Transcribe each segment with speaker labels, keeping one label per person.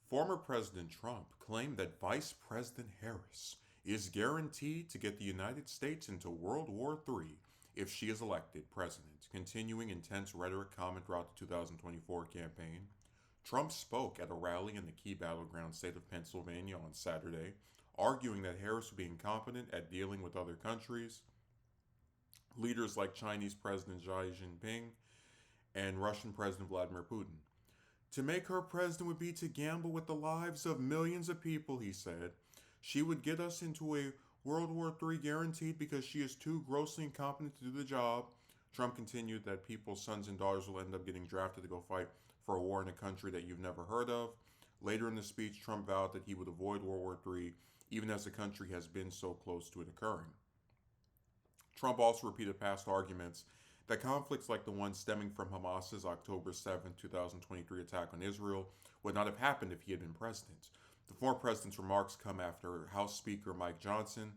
Speaker 1: Former President Trump claimed that Vice President Harris is guaranteed to get the United States into World War III if she is elected president, continuing intense rhetoric common throughout the 2024 campaign. Trump spoke at a rally in the key battleground state of Pennsylvania on Saturday, arguing that Harris would be incompetent at dealing with other countries, leaders like Chinese President Xi Jinping and Russian President Vladimir Putin. To make her president would be to gamble with the lives of millions of people, he said. She would get us into a World War III guaranteed because she is too grossly incompetent to do the job. Trump continued that people's sons and daughters will end up getting drafted to go fight for a war in a country that you've never heard of. Later in the speech, Trump vowed that he would avoid World War III, even as the country has been so close to it occurring. Trump also repeated past arguments that conflicts like the one stemming from Hamas's October 7, 2023 attack on Israel would not have happened if he had been president. The former president's remarks come after House Speaker Mike Johnson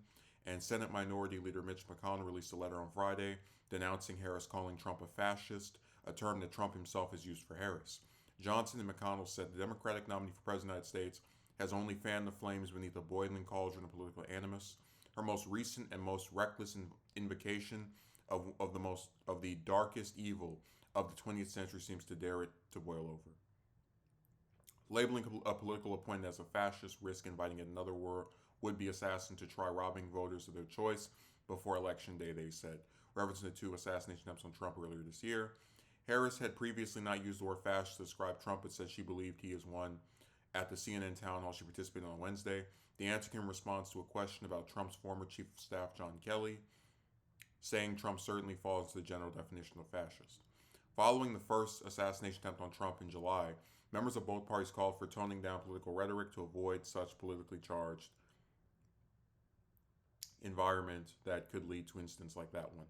Speaker 1: and Senate Minority Leader Mitch McConnell released a letter on Friday denouncing Harris, calling Trump a fascist, a term that Trump himself has used for Harris. Johnson and McConnell said the Democratic nominee for president of the United States has only fanned the flames beneath a boiling cauldron of political animus. Her most recent and most reckless invocation of the darkest evil of the 20th century seems to dare it to boil over. Labeling a political opponent as a fascist risk inviting yet another would-be assassin to try robbing voters of their choice before Election Day, they said, referencing the two assassination attempts on Trump earlier this year. Harris had previously not used the word fascist to describe Trump, but said she believed he is one at the CNN town hall she participated in on Wednesday. The answer came in response to a question about Trump's former chief of staff, John Kelly, saying Trump certainly falls into the general definition of fascist. Following the first assassination attempt on Trump in July, members of both parties called for toning down political rhetoric to avoid such politically charged environment that could lead to incidents like that one.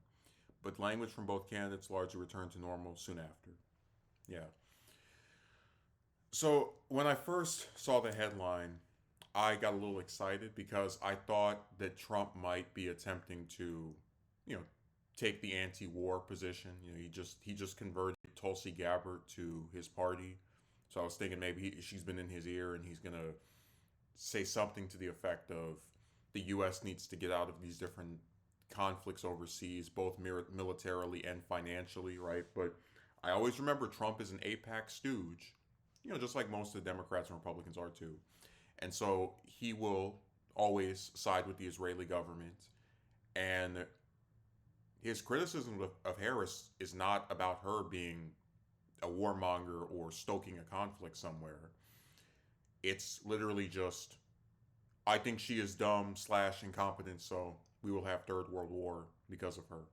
Speaker 1: But language from both candidates largely returned to normal soon after. Yeah. So when I first saw the headline, I got a little excited because I thought that Trump might be attempting to, take the anti-war position. He just converted Tulsi Gabbard to his party. So I was thinking maybe she's been in his ear and he's gonna say something to the effect of the U.S. needs to get out of these different conflicts overseas, both militarily and financially, right? But I always remember Trump is an AIPAC stooge, just like most of the Democrats and Republicans are too. And so he will always side with the Israeli government. And his criticism of Harris is not about her being a warmonger or stoking a conflict somewhere. It's literally just, I think she is dumb / incompetent, so we will have third world war because of her.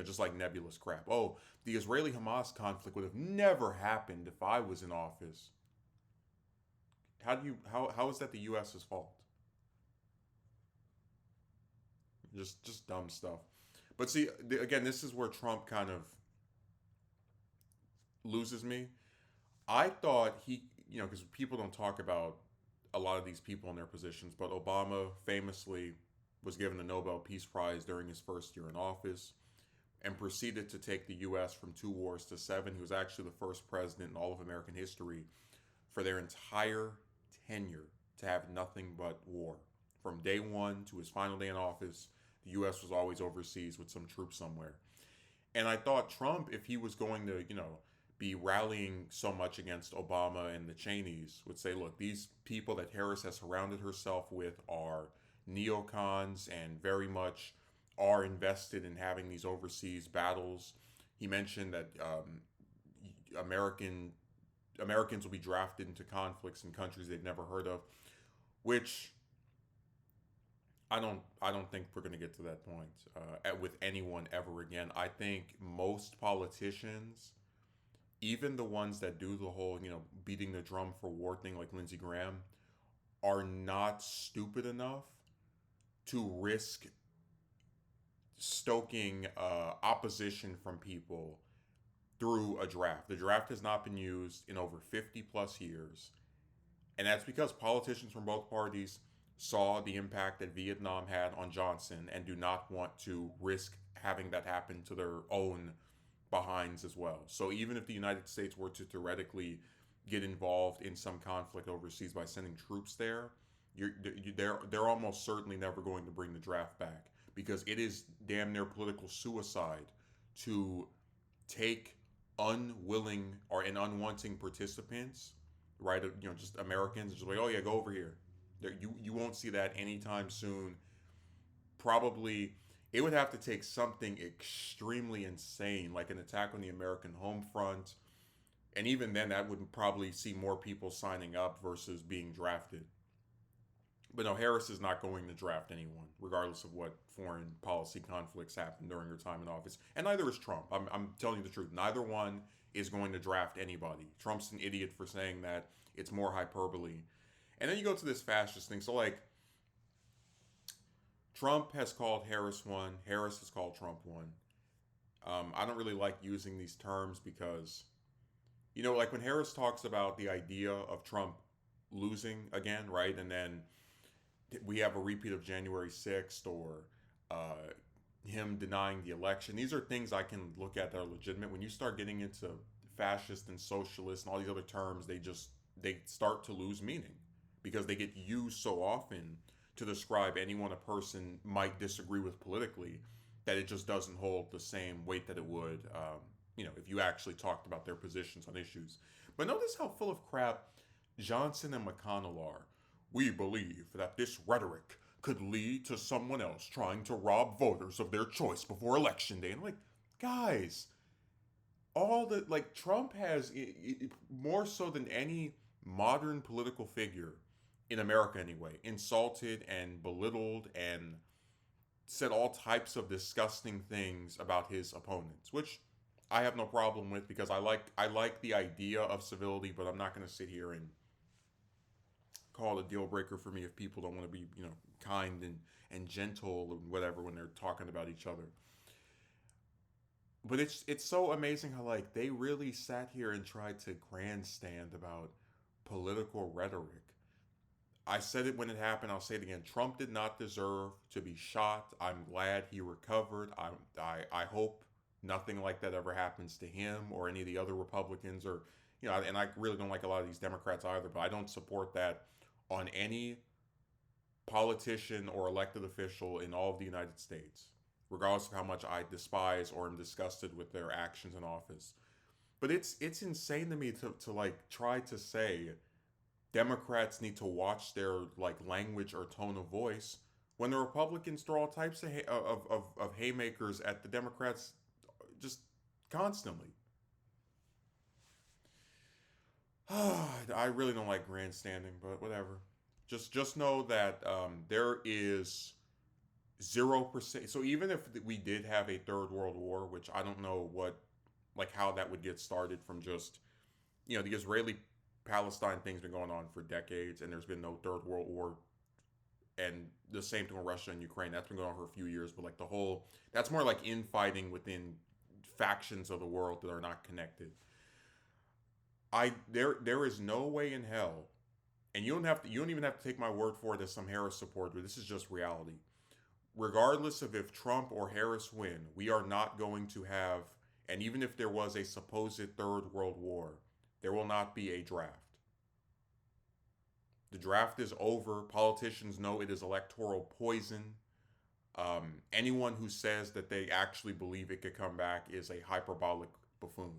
Speaker 1: Just like nebulous crap. Oh, the Israeli-Hamas conflict would have never happened if I was in office. How is that the U.S.'s fault? Just dumb stuff. But see, again, this is where Trump kind of loses me. I thought because people don't talk about a lot of these people in their positions, but Obama famously was given the Nobel Peace Prize during his first year in office and proceeded to take the U.S. from 2 wars to 7. He was actually the first president in all of American history for their entire tenure to have nothing but war. From day one to his final day in office, the U.S. was always overseas with some troops somewhere. And I thought Trump, if he was going to, be rallying so much against Obama and the Cheneys, would say, look, these people that Harris has surrounded herself with are neocons and very much are invested in having these overseas battles. He mentioned that Americans will be drafted into conflicts in countries they've never heard of, which I don't think we're going to get to that point with anyone ever again. I think most politicians, even the ones that do the whole, beating the drum for war thing like Lindsey Graham, are not stupid enough to risk stoking opposition from people through a draft. The draft has not been used in over 50 plus years. And that's because politicians from both parties saw the impact that Vietnam had on Johnson and do not want to risk having that happen to their own behinds as well. So even if the United States were to theoretically get involved in some conflict overseas by sending troops there, they're almost certainly never going to bring the draft back because it is damn near political suicide to take unwilling or an unwanting participants, right? Just Americans, just like, oh yeah, go over here. You won't see that anytime soon. Probably, it would have to take something extremely insane, like an attack on the American home front, and even then, that would probably see more people signing up versus being drafted. But no, Harris is not going to draft anyone, regardless of what foreign policy conflicts happen during her time in office. And neither is Trump. I'm telling you the truth. Neither one is going to draft anybody. Trump's an idiot for saying that. It's more hyperbole. And then you go to this fascist thing. So, like, Trump has called Harris one. Harris has called Trump one. I don't really like using these terms because, like when Harris talks about the idea of Trump losing again, right? And then we have a repeat of January 6th or him denying the election. These are things I can look at that are legitimate. When you start getting into fascist and socialist and all these other terms, they start to lose meaning because they get used so often to describe anyone a person might disagree with politically that it just doesn't hold the same weight that it would, if you actually talked about their positions on issues. But notice how full of crap Johnson and McConnell are. We believe that this rhetoric could lead to someone else trying to rob voters of their choice before election day. And I'm like, guys, Trump has, more so than any modern political figure in America anyway, insulted and belittled and said all types of disgusting things about his opponents, which I have no problem with because I like the idea of civility, but I'm not going to sit here and call it a deal breaker for me if people don't want to be, kind and gentle and whatever when they're talking about each other. But it's so amazing how like they really sat here and tried to grandstand about political rhetoric. I said it when it happened. I'll say it again. Trump did not deserve to be shot. I'm glad he recovered. I hope nothing like that ever happens to him or any of the other Republicans or and I really don't like a lot of these Democrats either. But I don't support that on any politician or elected official in all of the United States, regardless of how much I despise or am disgusted with their actions in office. But it's insane to me to like try to say Democrats need to watch their like language or tone of voice when the Republicans throw all types of haymakers at the Democrats just constantly. I really don't like grandstanding, but whatever. Just know that there is 0%. So even if we did have a third world war, which I don't know how that would get started from just the Israeli Palestine thing's been going on for decades, and there's been no third world war. And the same thing with Russia and Ukraine. That's been going on for a few years, but like that's more like infighting within factions of the world that are not connected. There is no way in hell, and you don't even have to take my word for it as some Harris supporter. This is just reality. Regardless of if Trump or Harris win, we are not going to have, and even if there was a supposed third world war, there will not be a draft. The draft is over. Politicians know it is electoral poison. Anyone who says that they actually believe it could come back is a hyperbolic buffoon.